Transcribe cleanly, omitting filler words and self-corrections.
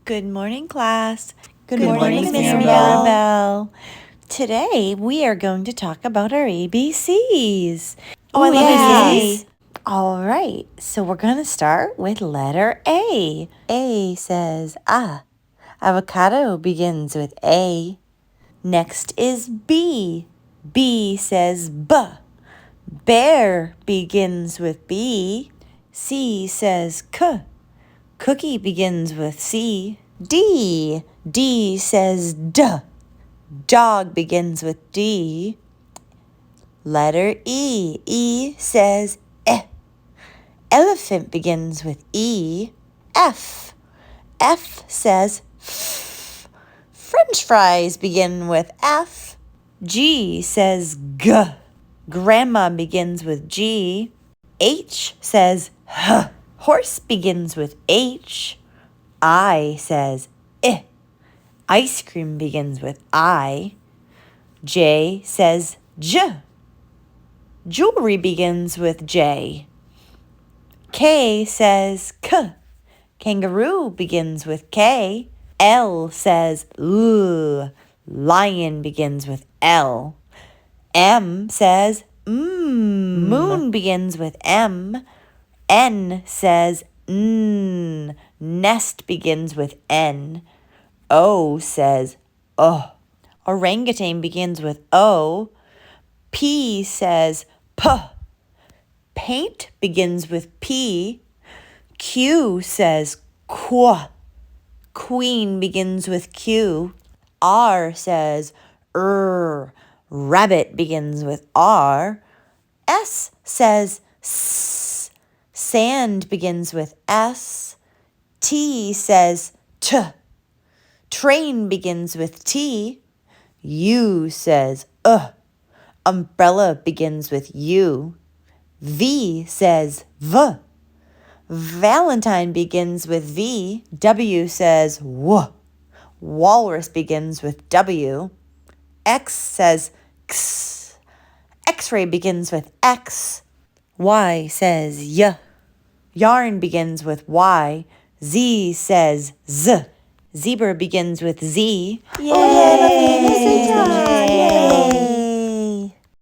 Good morning, class. Good morning, Miss Mirabel. Mirabel. Today, we are going to talk about our ABCs. I love ABCs. All right, so we're going to start with letter A. A says ah. Avocado begins with A. Next is B. B says B. Bear begins with B. C says K. Cookie begins with C. D. D says D. Dog begins with D. Letter E. E says E. Elephant begins with E. F. F says F. French fries begin with F. G says G. Grandma begins with G. H says H. Horse begins with H. I says I. Ice cream begins with I. J says J. Jewelry begins with J. K says K. Kangaroo begins with K. L says L. Lion begins with L. M says M. Moon begins with M. N says N. Nest begins with N. O says O. Orangutan begins with O. P says P. Paint begins with P. Q says Qu. Queen begins with Q. R says R. Rabbit begins with R. S says S. Sand begins with S. T says T. Train begins with T. U says Umbrella begins with U. V says V. Valentine begins with V. W says W. Walrus begins with W. X says X. X-ray begins with X. Y says Y. Yarn begins with Y. Z says Z. Zebra begins with Z. Yay!